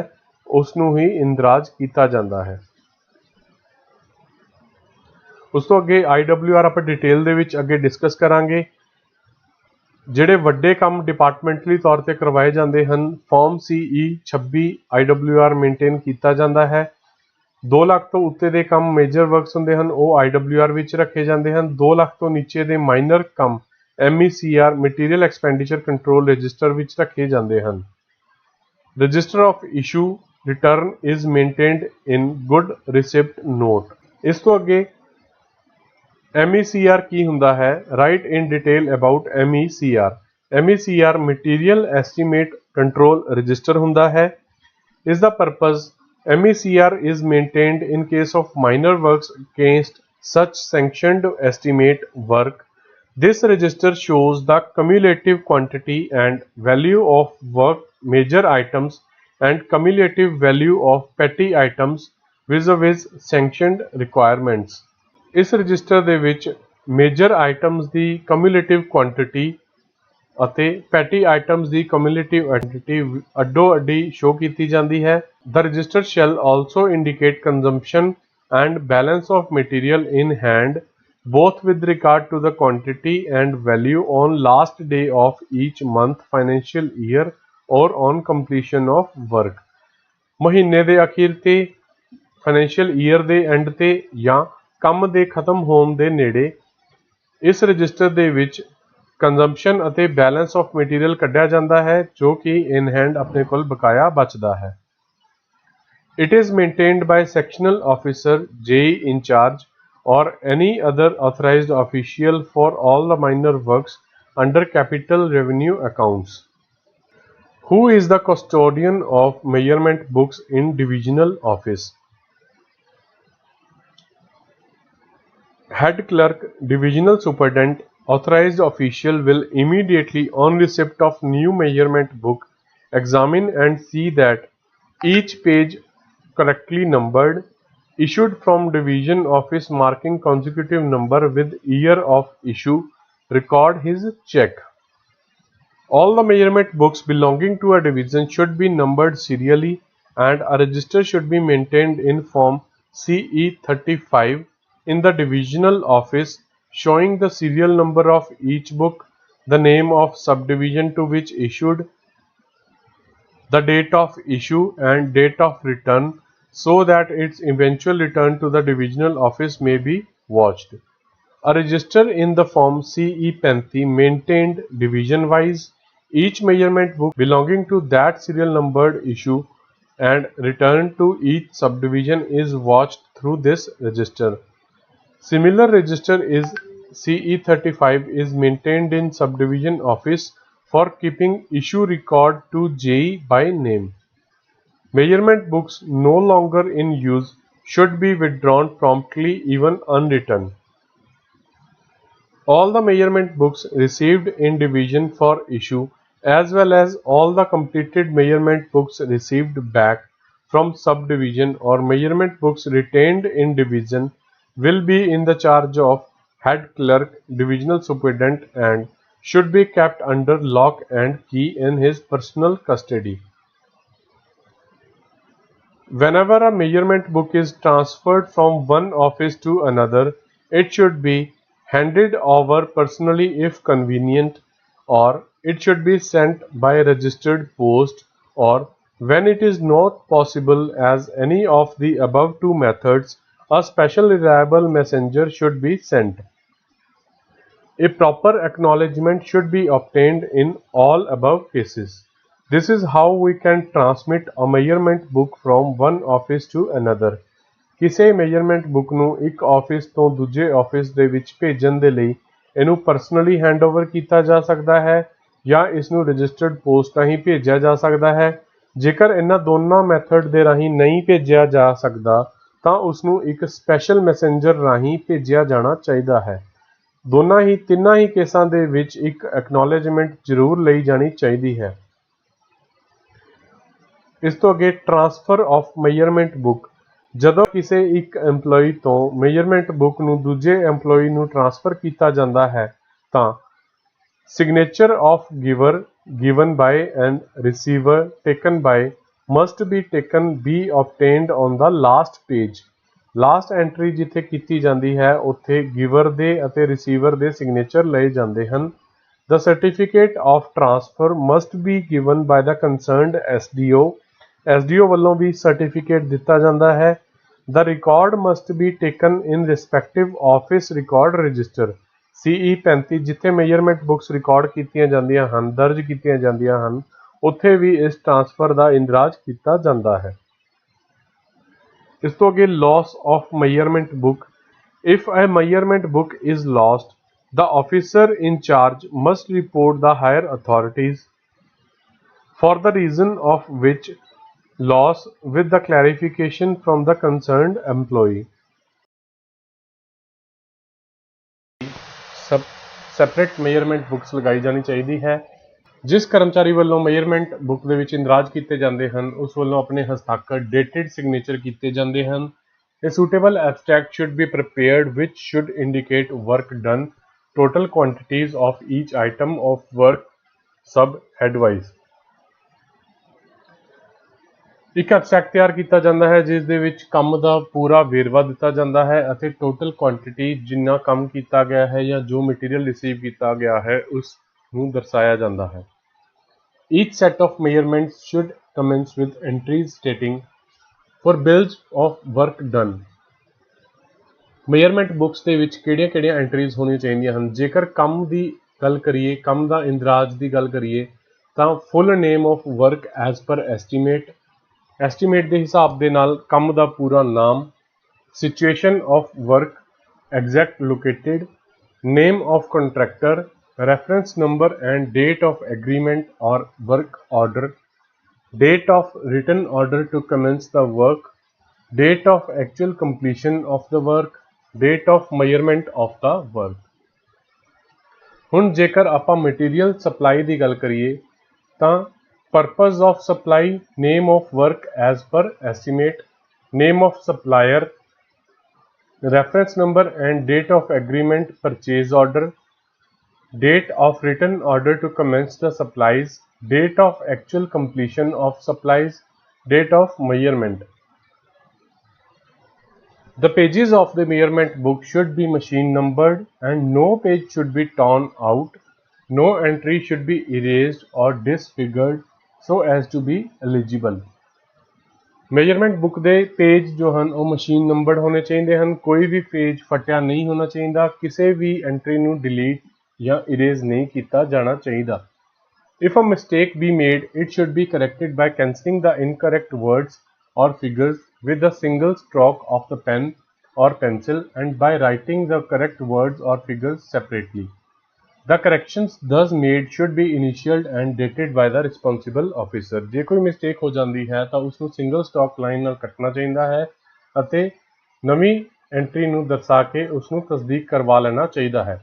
ਉਸ ਨੂੰ ਹੀ ਇੰਦਰਾਜ ਕੀਤਾ ਜਾਂਦਾ ਹੈ। ਉਸ ਤੋਂ ਅੱਗੇ IWR ਆਪਾਂ ਡਿਟੇਲ ਦੇ ਵਿੱਚ ਅੱਗੇ ਡਿਸਕਸ ਕਰਾਂਗੇ। ਜਿਹੜੇ ਵੱਡੇ ਕੰਮ ਡਿਪਾਰਟਮੈਂਟਲੀ ਤੌਰ ਤੇ ਕਰਵਾਏ ਜਾਂਦੇ ਹਨ ਫਾਰਮ CE 26 IWR ਮੇਨਟੇਨ ਕੀਤਾ ਜਾਂਦਾ ਹੈ। 2 ਲੱਖ ਤੋਂ ਉੱਤੇ ਦੇ ਕੰਮ ਮੇਜਰ ਵਰਕਸ ਹੁੰਦੇ ਹਨ ਉਹ IWR ਵਿੱਚ ਰੱਖੇ ਜਾਂਦੇ ਹਨ। 2 ਲੱਖ ਤੋਂ ਨੀਚੇ ਦੇ ਮਾਈਨਰ ਕੰਮ MECR material expenditure control register ਵਿੱਚ ਰੱਖੇ ਜਾਂਦੇ ਹਨ। Register of issue return is maintained in good receipt note. ਇਸ ਤੋਂ ਅੱਗੇ MECR ਕੀ ਹੁੰਦਾ ਹੈ? Right in detail about MECR। MECR material estimate control register ਹੁੰਦਾ ਹੈ। ਇਸ ਦਾ purpose MECR is maintained in case of minor works against such sanctioned estimate work. This register shows the cumulative quantity and value of work major items and cumulative value of petty items vis-a-vis sanctioned requirements. ਇਸ register ਦੇ ਵਿੱਚ major items ਦੀ cumulative quantity ਅਤੇ patty items ਦੀ cumulative quantity ਅੱਡੋ ਅੱਡੀ show ਕੀਤੀ ਜਾਂਦੀ ਹੈ। The register shall also indicate consumption and balance of material in hand both with regard to the quantity and value on last day of each month financial year or on completion of work। ਮਹੀਨੇ ਦੇ ਅਖੀਰ ਤੇ financial year ਦੇ and ਤੇ ਜਾਂ ਕੰਮ ਦੇ ਖਤਮ ਹੋਣ ਦੇ ਨੇੜੇ ਇਸ ਰਜਿਸਟਰ ਦੇ ਵਿੱਚ ਕੰਜ਼ੰਪਸ਼ਨ ਅਤੇ ਬੈਲੈਂਸ ਆਫ ਮਟੀਰੀਅਲ ਕੱਢਿਆ ਜਾਂਦਾ ਹੈ ਜੋ ਕਿ ਇਨ ਹੈਂਡ ਆਪਣੇ ਕੋਲ ਬਕਾਇਆ ਬਚਦਾ ਹੈ। It is maintained by sectional officer JE in charge or any other authorized official for all the minor works under capital revenue accounts. Who is the custodian of measurement books in divisional office? Head clerk, divisional superintendent, authorized official will immediately on receipt of new measurement book examine and see that each page correctly numbered, issued from division office marking consecutive number with year of issue, record his check. All the measurement books belonging to a division should be numbered serially and a register should be maintained in form CE 35 in the divisional office showing the serial number of each book, the name of subdivision to which issued, the date of issue and date of return so that its eventual return to the divisional office may be watched. A register in the form CE 35 maintained division wise. Each measurement book belonging to that serial numbered issue and return to each subdivision is watched through this register. Similar register is CE 35 is maintained in subdivision office for keeping issue record to JE by name. Measurement books no longer in use should be withdrawn promptly even unwritten. All the measurement books received in division for issue as well as all the completed measurement books received back from subdivision or measurement books retained in division will be in the charge of head clerk, divisional superintendent and should be kept under lock and key in his personal custody. Whenever a measurement book is transferred from one office to another, it should be handed over personally if convenient, or it should be sent by registered post, or when it is not possible as any of the above two methods, a special reliable messenger should be sent. A proper acknowledgement should be obtained in all above cases. This is how we can transmit a measurement book from one office to another. ਕਿਸੇ measurement book ਨੂੰ ਇੱਕ office ਤੋਂ ਦੂਜੇ office ਦੇ ਵਿੱਚ ਭੇਜਣ ਦੇ ਲਈ ਇਹਨੂੰ personally handover ਕੀਤਾ ਜਾ ਸਕਦਾ ਹੈ ਜਾਂ ਇਸ ਨੂੰ registered post ਰਾਹੀਂ ਭੇਜਿਆ ਜਾ ਸਕਦਾ ਹੈ। ਜੇਕਰ ਇਹਨਾਂ ਦੋਨਾਂ method ਦੇ ਰਾਹੀਂ ਨਹੀਂ ਭੇਜਿਆ ਜਾ ਸਕਦਾ ਤਾਂ ਉਸ ਨੂੰ ਇੱਕ special messenger ਰਾਹੀਂ ਭੇਜਿਆ ਜਾਣਾ ਚਾਹੀਦਾ ਹੈ। ਦੋਨਾਂ ਹੀ ਤਿੰਨਾਂ ਹੀ ਕੇਸਾਂ ਦੇ ਵਿੱਚ ਇੱਕ ਐਕਨੋਲੇਜਮੈਂਟ ਜ਼ਰੂਰ ਲਈ ਜਾਣੀ ਚਾਹੀਦੀ ਹੈ। ਇਸ ਤੋਂ ਅੱਗੇ ਟ੍ਰਾਂਸਫਰ ਆਫ ਮੇਜਰਮੈਂਟ ਬੁੱਕ। ਜਦੋਂ ਕਿਸੇ ਇੱਕ EMPLOYEE ਤੋਂ ਮੇਜਰਮੈਂਟ ਬੁੱਕ ਨੂੰ ਦੂਜੇ EMPLOYEE ਨੂੰ ਟ੍ਰਾਂਸਫਰ ਕੀਤਾ ਜਾਂਦਾ ਹੈ ਤਾਂ signature of giver given by and receiver taken by must be obtained on the last page. Last entry ਜਿੱਥੇ ਕੀਤੀ ਜਾਂਦੀ ਹੈ ਉੱਥੇ ਗਿਵਰ ਦੇ ਅਤੇ ਰਿਸੀਵਰ ਦੇ ਸਿਗਨੇਚਰ ਲਏ ਜਾਂਦੇ ਹਨ। The certificate of transfer must be given by the concerned SDO. SDO ਵੱਲੋਂ ਵੀ certificate ਦਿੱਤਾ ਜਾਂਦਾ ਹੈ। The record must be taken in respective office record register. CE 35 ਜਿੱਥੇ measurement books record ਕੀਤੀਆਂ ਜਾਂਦੀਆਂ ਹਨ, ਦਰਜ ਕੀਤੀਆਂ ਜਾਂਦੀਆਂ ਹਨ, ਉੱਥੇ ਵੀ ਇਸ ਟ੍ਰਾਂਸਫਰ ਦਾ ਇੰਦਰਾਜ ਕੀਤਾ ਜਾਂਦਾ ਹੈ। ਇਸ ਤੋਂ ਅੱਗੇ loss of measurement book. If a measurement book is lost, the officer in charge must report the higher authorities for the reason of which loss with the clarification from the concerned employee. Separate measurement books ਲਗਾਈ ਜਾਣੀ ਚਾਹੀਦੀ ਹੈ। ਜਿਸ ਕਰਮਚਾਰੀ ਵੱਲੋਂ measurement book ਦੇ ਵਿੱਚ ਇੰਦਰਾਜ ਕੀਤੇ ਜਾਂਦੇ ਹਨ, ਉਸ ਵੱਲੋਂ ਆਪਣੇ ਹਸਤਾਖਰ dated signature ਕੀਤੇ ਜਾਂਦੇ ਹਨ। A suitable abstract should be prepared which should indicate work done, total quantities of each item of work sub headwise. ਇੱਕ ਐਬਸਟ੍ਰੈਕਟ ਤਿਆਰ ਕੀਤਾ ਜਾਂਦਾ ਹੈ ਜਿਸ ਦੇ ਵਿੱਚ ਕੰਮ ਦਾ ਪੂਰਾ ਵੇਰਵਾ ਦਿੱਤਾ ਜਾਂਦਾ ਹੈ ਅਤੇ ਟੋਟਲ ਕੁਆਂਟੀਟੀ ਜਿੰਨਾ ਕੰਮ ਕੀਤਾ ਗਿਆ ਹੈ ਜਾਂ ਜੋ ਮਟੀਰੀਅਲ ਰਿਸੀਵ ਕੀਤਾ ਗਿਆ ਹੈ ਉਸ ਨੂੰ ਦਰਸਾਇਆ ਜਾਂਦਾ ਹੈ। Each set of measurements should commence with entries stating for bills of work done. measurement books ਦੇ ਵਿੱਚ ਕਿਹੜੀਆਂ ਐਂਟਰੀਜ਼ ਹੋਣੀਆਂ ਚਾਹੀਦੀਆਂ ਹਨ। ਜੇਕਰ ਕੰਮ ਦੀ ਗੱਲ ਕਰੀਏ, ਕੰਮ ਦਾ ਇੰਦਰਾਜ ਦੀ ਗੱਲ ਕਰੀਏ ਤਾਂ full name of work as per estimate ਦੇ ਹਿਸਾਬ ਦੇ ਨਾਲ ਕੰਮ ਦਾ ਪੂਰਾ ਨਾਮ, situation of work exact located, name of contractor, reference number and date of agreement or work order, date of written order to commence the work, date of actual completion of the work, date of measurement of the work. ਹੁਣ ਜੇਕਰ ਆਪਾਂ material supply ਦੀ ਗੱਲ ਕਰੀਏ ਤਾਂ purpose of supply, name of work as per estimate, name of supplier, reference number and date of agreement, purchase order, date of written order to commence the supplies, date of actual completion of supplies, date of measurement. The pages of the measurement book should be machine numbered and no page should be torn out. No entry should be erased or disfigured so as to be eligible. measurement book ਦੇ page ਜੋ ਹਨ ਉਹ machine ਨੰਬਰਡ ਹੋਣੇ ਚਾਹੀਦੇ ਹਨ। ਕੋਈ ਵੀ page ਫਟਿਆ ਨਹੀਂ ਹੋਣਾ ਚਾਹੀਦਾ। ਕਿਸੇ ਵੀ ਐਂਟਰੀ ਨੂੰ ਡਿਲੀਟ ਜਾਂ ਇਰੇਜ਼ ਨਹੀਂ ਕੀਤਾ ਜਾਣਾ ਚਾਹੀਦਾ। If a mistake be made, it should be corrected by cancelling the incorrect words or figures with a single stroke of the pen or pencil and by writing the correct words or figures separately. The corrections thus made should be initialed and dated by the responsible officer. ਜੇ ਕੋਈ mistake ਹੋ ਜਾਂਦੀ ਹੈ ਤਾਂ ਉਸ ਨੂੰ single stop line ਨਾਲ ਕੱਟਣਾ ਚਾਹੀਦਾ ਹੈ ਅਤੇ ਨਵੀਂ ਐਂਟਰੀ ਨੂੰ ਦਰਸਾ ਕੇ ਉਸ ਨੂੰ ਤਸਦੀਕ ਕਰਵਾ ਲੈਣਾ ਚਾਹੀਦਾ ਹੈ।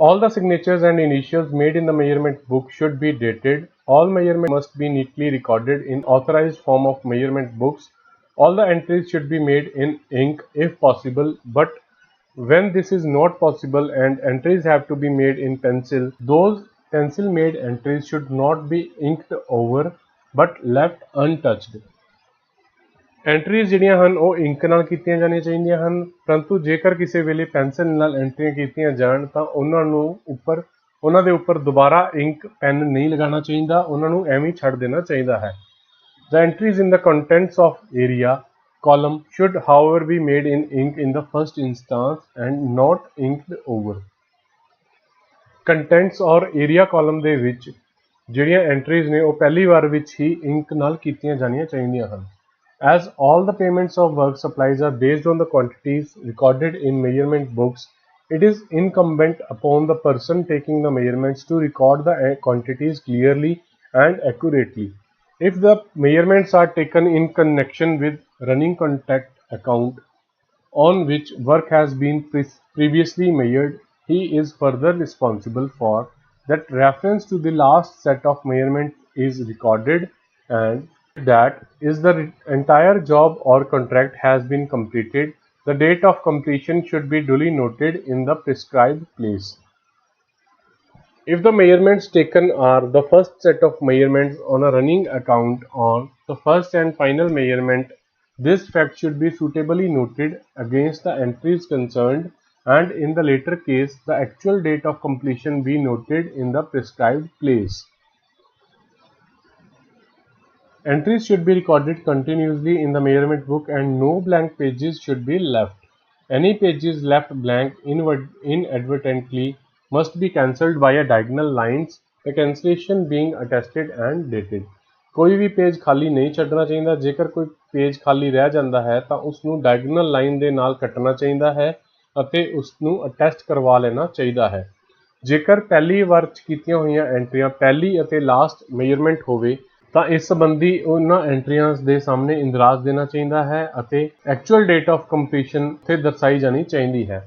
All the signatures and initials made in the measurement book should be dated. All measurements must be neatly recorded in authorized form of measurement books. All the entries should be made in ink if possible, but when this is not possible and entries have to be made in pencil, those pencil made entries should not be inked over but left untouched. Entries ਜਿਹੜੀਆਂ ਹਨ ਉਹ ink ਨਾਲ ਕੀਤੀਆਂ ਜਾਣੀਆਂ ਚਾਹੀਦੀਆਂ ਹਨ, ਪਰੰਤੂ ਜੇਕਰ ਕਿਸੇ ਵੇਲੇ ਪੈਨਸਿਲ ਨਾਲ ਐਂਟਰੀਆਂ ਕੀਤੀਆਂ ਜਾਣ ਤਾਂ ਉਹਨਾਂ ਦੇ ਉੱਪਰ ਦੁਬਾਰਾ ਇੰਕ ਪੈਨ ਨਹੀਂ ਲਗਾਉਣਾ ਚਾਹੀਦਾ, ਉਹਨਾਂ ਨੂੰ ਐਵੇਂ ਹੀ ਛੱਡ ਦੇਣਾ ਚਾਹੀਦਾ ਹੈ। The entries in the contents of area column should however be made in ink in the first instance and not inked over. Contents ਔਰ area column ਦੇ ਵਿੱਚ ਜਿਹੜੀਆਂ ਐਂਟਰੀਜ਼ ਨੇ ਉਹ ਪਹਿਲੀ ਵਾਰ ਵਿੱਚ ਹੀ ਇੰਕ ਨਾਲ ਕੀਤੀਆਂ ਜਾਣੀਆਂ ਚਾਹੀਦੀਆਂ ਹਨ। As all the payments of work supplies are based on the quantities recorded in measurement books, it is incumbent upon the person taking the measurements to record the quantities clearly and accurately. If the measurements are taken in connection with running contract account on which work has been previously measured, he is further responsible for that reference to the last set of measurement is recorded and that is the entire job or contract has been completed. The date of completion should be duly noted in the prescribed place. If the measurements taken are the first set of measurements on a running account on the first and final measurement, this fact should be suitably noted against the entries concerned and in the later case the actual date of completion be noted in the prescribed place. Entries should be recorded continuously in the measurement book and no blank pages should be left. Any pages left blank inadvertently must be cancelled via diagonal lines, the cancellation being attested and dated. कोई भी page खाली नहीं ਛੱਡਣਾ ਚਾਹੀਦਾ। ਜੇਕਰ ਕੋਈ page ਖਾਲੀ ਰਹਿ ਜਾਂਦਾ ਹੈ ਤਾਂ ਉਸ ਨੂੰ ਡਾਇਗਨਲ ਲਾਈਨ ਦੇ ਨਾਲ ਕੱਟਣਾ ਚਾਹੀਦਾ ਹੈ ਅਤੇ ਉਸ ਨੂੰ ਅਟੈਸਟ ਕਰਵਾ ਲੈਣਾ ਚਾਹੀਦਾ ਹੈ। ਜੇਕਰ ਪਹਿਲੀ ਵਾਰ ਕੀਤੀਆਂ ਹੋਈਆਂ ਐਂਟਰੀਆਂ ਪਹਿਲੀ ਅਤੇ ਲਾਸਟ ਮੇਜਰਮੈਂਟ ਹੋਵੇ ਤਾਂ ਇਸ ਸੰਬੰਧੀ ਉਹਨਾਂ ਐਂਟਰੀਆਂ ਦੇ ਸਾਹਮਣੇ ਇੰਦਰਾਜ ਦੇਣਾ ਚਾਹੀਦਾ ਹੈ ਅਤੇ ਐਕਚੁਅਲ ਡੇਟ ਆਫ ਕੰਪਲੀਸ਼ਨ ਤੇ ਦਰਸਾਈ ਜਾਣੀ ਚਾਹੀਦੀ ਹੈ।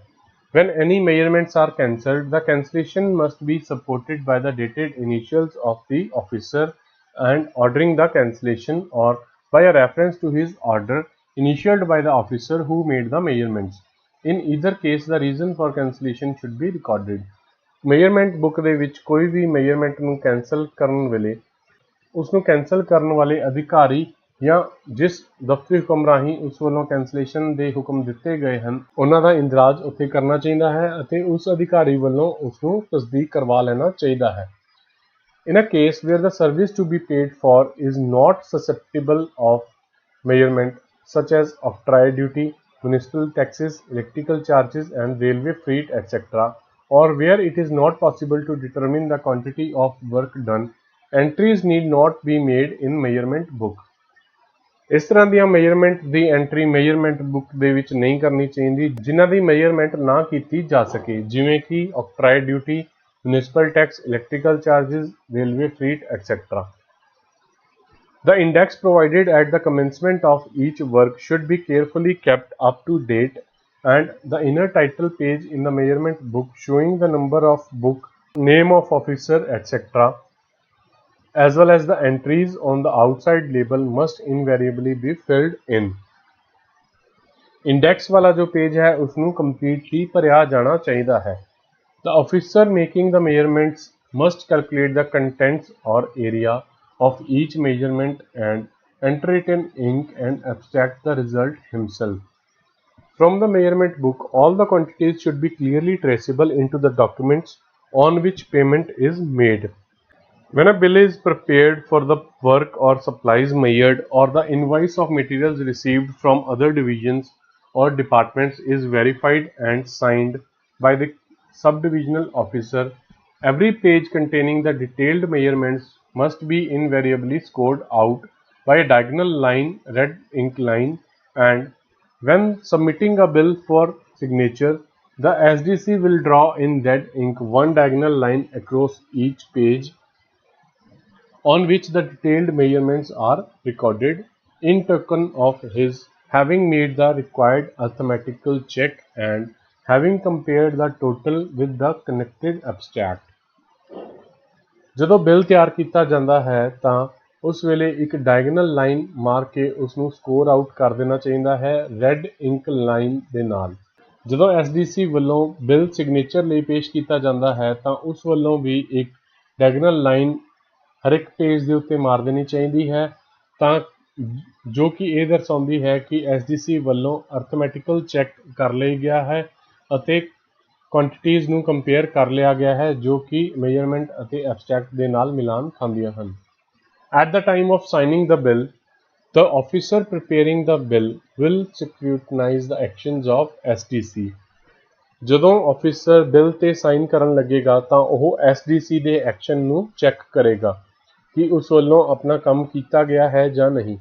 When any measurements are cancelled, the cancellation must be supported by the dated initials of the officer and ordering the cancellation or by a reference to his order initialed by the officer who made the measurements. In either case, the reason for cancellation should be recorded. Measurement book ਦੇ ਵਿੱਚ ਕੋਈ ਵੀ measurement ਨੂੰ cancel ਕਰਨ ਵੇਲੇ ਉਸ ਨੂੰ cancel ਕਰਨ ਵਾਲੇ ਅਧਿਕਾਰੀ ਜਾਂ ਜਿਸ ਦਫ਼ਤਰੀ ਹੁਕਮ ਰਾਹੀਂ ਉਸ ਵੱਲੋਂ ਕੈਂਸਲੇਸ਼ਨ ਦੇ ਹੁਕਮ ਦਿੱਤੇ ਗਏ ਹਨ ਉਹਨਾਂ ਦਾ ਇੰਦਰਾਜ ਉੱਥੇ ਕਰਨਾ ਚਾਹੀਦਾ ਹੈ ਅਤੇ ਉਸ ਅਧਿਕਾਰੀ ਵੱਲੋਂ ਉਸ ਨੂੰ ਤਸਦੀਕ ਕਰਵਾ ਲੈਣਾ ਚਾਹੀਦਾ ਹੈ। In a case where the service to be paid for is not susceptible of measurement, such as octroi duty, municipal taxes, electrical charges and railway freight etc., or where it is not possible to determine the quantity of work done, entries need not be made in measurement book. ਇਸ ਤਰ੍ਹਾਂ ਦੀਆਂ measurement ਦੀ entry measurement book ਦੇ ਵਿੱਚ ਨਹੀਂ ਕਰਨੀ ਚਾਹੀਦੀ ਜਿਨ੍ਹਾਂ ਦੀ measurement ਨਾ ਕੀਤੀ ਜਾ ਸਕੇ, ਜਿਵੇਂ ਕਿ octroi duty, municipal tax, electrical charges, railway freight etc. The index provided at the commencement of each work should be carefully kept up to date and the inner title page in the measurement book showing the number of book, name of officer etc. as well as the entries on the outside label must invariably be filled in. Index वाला जो page है उसनों completely भरिया जाना चाहिए है। The officer making the measurements must calculate the contents or area of each measurement and enter it in ink and abstract the result himself. From the measurement book, all the quantities should be clearly traceable into the documents on which payment is made. When a bill is prepared for the work or supplies measured or the invoice of materials received from other divisions or departments is verified and signed by the subdivisional officer, every page containing the detailed measurements must be invariably scored out by a diagonal line, red ink line, and when submitting a bill for signature, the SDC will draw in red ink one diagonal line across each page on which the detailed measurements are recorded in token of his having made the required arithmetical check and having compared the total with the connected abstract. ਜਦੋਂ bill ਤਿਆਰ ਕੀਤਾ ਜਾਂਦਾ ਹੈ ਤਾਂ ਉਸ ਵੇਲੇ ਇੱਕ diagonal line ਮਾਰ ਕੇ ਉਸ ਨੂੰ ਸਕੋਰ ਆਊਟ ਕਰ ਦੇਣਾ ਚਾਹੀਦਾ ਹੈ ਰੈੱਡ ਇੰਕ ਲਾਈਨ ਦੇ ਨਾਲ। ਜਦੋਂ SDC ਵੱਲੋਂ ਬਿੱਲ ਸਿਗਨੇਚਰ ਲਈ ਪੇਸ਼ ਕੀਤਾ ਜਾਂਦਾ ਹੈ ਤਾਂ ਉਸ ਵੱਲੋਂ ਵੀ ਇੱਕ ਡਾਇਗਨਲ ਲਾਈਨ ਹਰ ਇੱਕ ਪੇਜ ਦੇ ਉੱਤੇ ਮਾਰ ਦੇਣੀ ਚਾਹੀਦੀ ਹੈ ਤਾਂ ਜੋ ਕਿ ਇਹ ਦਰਸਾਉਂਦੀ ਹੈ ਕਿ SDC ਵੱਲੋਂ ਅਰਥਮੈਟਿਕਲ ਚੈੱਕ ਕਰ ਲਿਆ ਗਿਆ ਹੈ ਅਤੇ ਕੁਆਂਟੀਟੀਜ਼ ਨੂੰ ਕੰਪੇਅਰ ਕਰ ਲਿਆ ਗਿਆ ਹੈ ਜੋ ਕਿ ਮੇਜਰਮੈਂਟ ਅਤੇ ਐਬਸਟ੍ਰੈਕਟ ਦੇ ਨਾਲ ਮਿਲਾਨ ਖਾਂਦੀਆਂ ਹਨ। At the time of signing the bill, the officer preparing the bill will scrutinize the actions of SDC. ਜਦੋਂ ਆਫਿਸਰ ਬਿੱਲ ਤੇ ਸਾਈਨ ਕਰਨ ਲੱਗੇਗਾ ਤਾਂ ਉਹ SDC ਦੇ ਐਕਸ਼ਨ ਨੂੰ ਚੈੱਕ ਕਰੇਗਾ ਕਿ ਉਸ ਵੱਲੋਂ ਆਪਣਾ ਕੰਮ ਕੀਤਾ ਗਿਆ ਹੈ ਜਾਂ ਨਹੀਂ।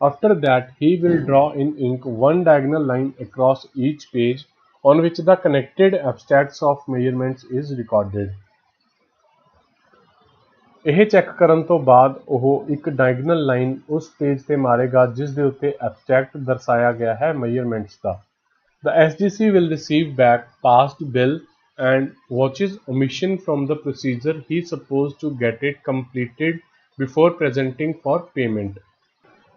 After that, he will draw in ink one diagonal line across each page on which the connected abstracts of measurements is recorded. ਇਹ ਚੈੱਕ ਕਰਨ ਤੋਂ ਬਾਅਦ ਉਹ ਇੱਕ ਡਾਇਗਨਲ ਲਾਈਨ ਉਸ ਪੇਜ ਤੇ ਮਾਰੇਗਾ ਜਿਸ ਦੇ ਉੱਤੇ ਐਬਸਟ੍ਰੈਕਟ ਦਰਸਾਇਆ ਗਿਆ ਹੈ measurements the. The SDC will receive back past bill and watches omission from the procedure he supposed to get it completed before presenting for payment.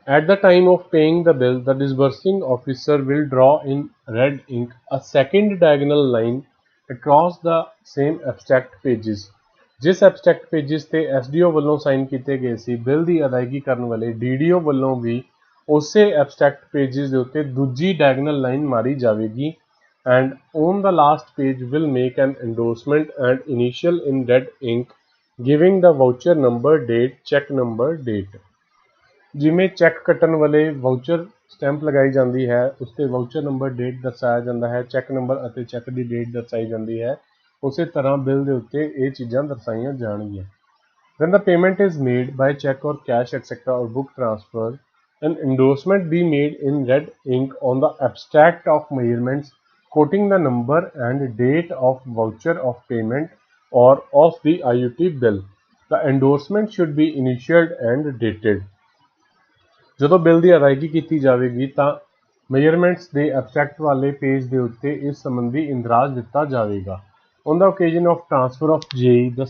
At the time of paying the bill, the disbursing officer will draw in red ink a second diagonal line across the same abstract pages. जिस abstract pages ਤੇ SDO ਵੱਲੋਂ sign ਕੀਤੇ ਗਏ ਸੀ bill ਦੀ ਅਦਾਇਗੀ ਕਰਨ ਵਾਲੇ DDO ਵੱਲੋਂ ਵੀ ਉਸੇ ਐਬਸਟ੍ਰੈਕਟ ਪੇजेस ਦੇ ਉੱਤੇ ਦੂਜੀ ਡਾਇਗਨਲ ਲਾਈਨ ਮਾਰੀ ਜਾਵੇਗੀ and on the last page will make an endorsement and initial in red ink giving the voucher number, date, check number, date। ਜਿਵੇਂ ਚੈੱਕ ਕੱਟਣ ਵਾਲੇ ਵਾਊਚਰ ਸਟੈਂਪ ਲਗਾਈ ਜਾਂਦੀ ਹੈ ਉਸ ਤੇ ਵਾਊਚਰ ਨੰਬਰ, ਡੇਟ ਦਰਸਾਇਆ ਜਾਂਦਾ ਹੈ, ਚੈੱਕ ਨੰਬਰ ਅਤੇ ਚੈੱਕ ਦੀ ਡੇਟ ਦਰਸਾਈ ਜਾਂਦੀ ਹੈ, ਉਸੇ ਤਰ੍ਹਾਂ ਬਿੱਲ ਦੇ ਉੱਤੇ ਇਹ ਚੀਜ਼ਾਂ ਦਰਸਾਈਆਂ ਜਾਣਗੀਆਂ। When the payment is made by check or cash etc. or book transfer, an endorsement be made in red ink on the abstract of measurements quoting the number and date of voucher of payment or of the IUT bill. The endorsement should be initialed and dated। ਜਦੋਂ bill ਦੀ ਅਦਾਇਗੀ ਕੀਤੀ ਜਾਵੇਗੀ ਤਾਂ ਮੇਜਰਮੈਂਟਸ ਦੇ abstract ਵਾਲੇ page ਦੇ ਉੱਤੇ ਇਸ ਸੰਬੰਧੀ ਇੰਦਰਾਜ ਦਿੱਤਾ ਜਾਵੇਗਾ। On the occasion of transfer of JE, the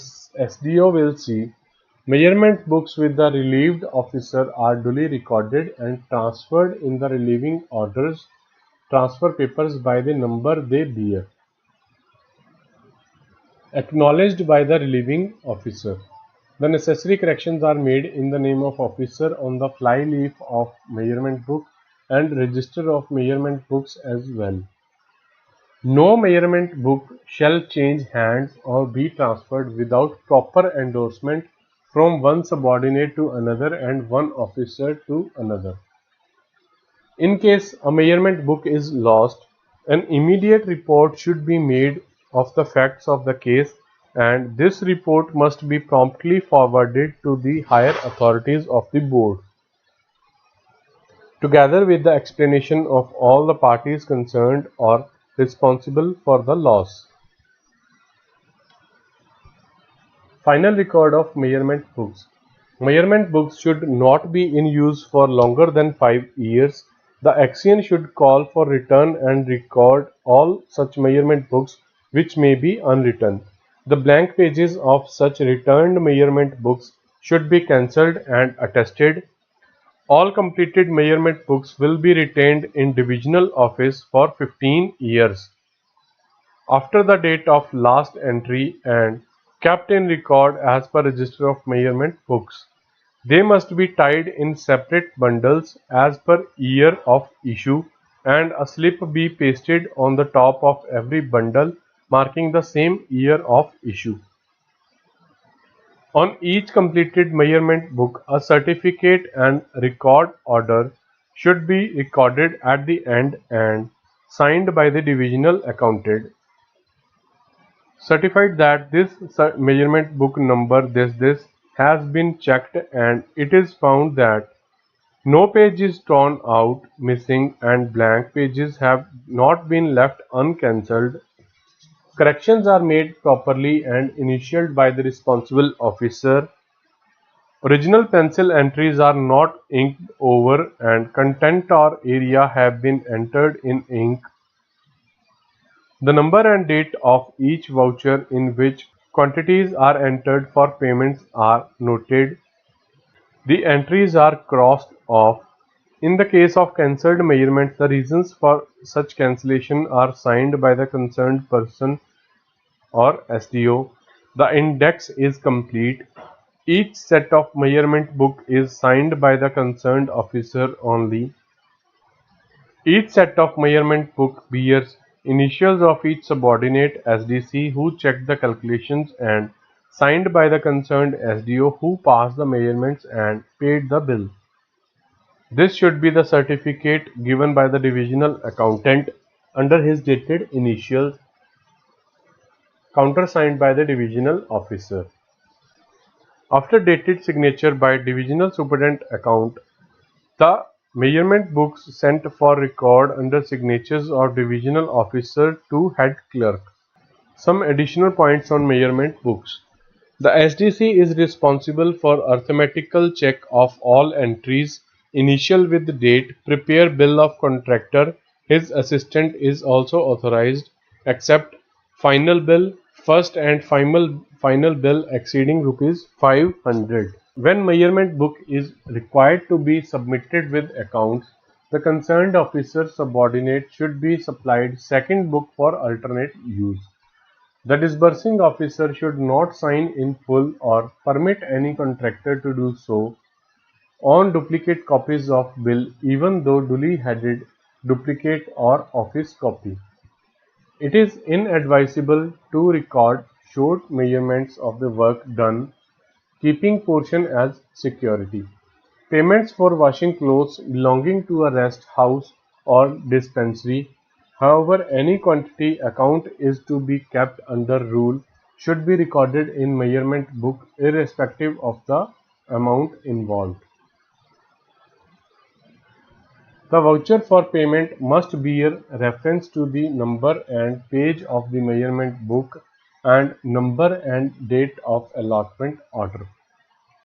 SDO will see measurement books with the relieved officer are duly recorded and transferred in the relieving orders transfer papers by the number they bear, acknowledged by the relieving officer। The necessary corrections are made in the name of officer on the flyleaf of measurement book and register of measurement books as well। No measurement book shall change hands or be transferred without proper endorsement from one subordinate to another and one officer to another। In case a measurement book is lost, an immediate report should be made of the facts of the case, and this report must be promptly forwarded to the higher authorities of the board, together with the explanation of all the parties concerned or responsible for the loss। Final record of measurement books। Measurement books should not be in use for longer than 5 years. The Axion should call for return and record all such measurement books which may be unwritten। The blank pages of such returned measurement books should be cancelled and attested। All completed measurement books will be retained in divisional office for 15 years after the date of last entry and kept in record as per register of measurement books। They must be tied in separate bundles as per year of issue, and a slip be pasted on the top of every bundle marking the same year of issue। On each completed measurement book, a certificate and record order should be recorded at the end and signed by the divisional accountant, certified that this measurement book number this has been checked and it is found that no page is torn out, missing, and blank pages have not been left uncancelled। Corrections are made properly and initialed by the responsible officer। Original pencil entries are not inked over and content or area have been entered in ink। The number and date of each voucher in which quantities are entered for payments are noted। The entries are crossed off। In the case of cancelled measurements, the reasons for such cancellation are signed by the concerned person or SDO. The index is complete. Each set of measurement book is signed by the concerned officer only. Each set of measurement book bears initials of each subordinate SDC who checked the calculations and signed by the concerned SDO who passed the measurements and paid the bill। This should be the certificate given by the divisional accountant under his dated initials, countersigned by the divisional officer। After dated signature by divisional superintendent account, the measurement books sent for record under signatures of divisional officer to head clerk। Some additional points on measurement books. The SDC is responsible for arithmetical check of all entries, initial with date, prepare bill of contractor. His assistant is also authorized, accept final bill, first and final bill exceeding rupees 500। When measurement book is required to be submitted with accounts, the concerned officer subordinate should be supplied second book for alternate use। The disbursing officer should not sign in full or permit any contractor to do so on duplicate copies of bill even though duly headed duplicate or office copy। It is inadvisable to record short measurements of the work done, keeping portion as security. Payments for washing clothes belonging to a rest house or dispensary, however any quantity account is to be kept under rule, should be recorded in measurement book irrespective of the amount involved. The voucher for payment must bear reference to the number and page of the measurement book and number and date of allotment order.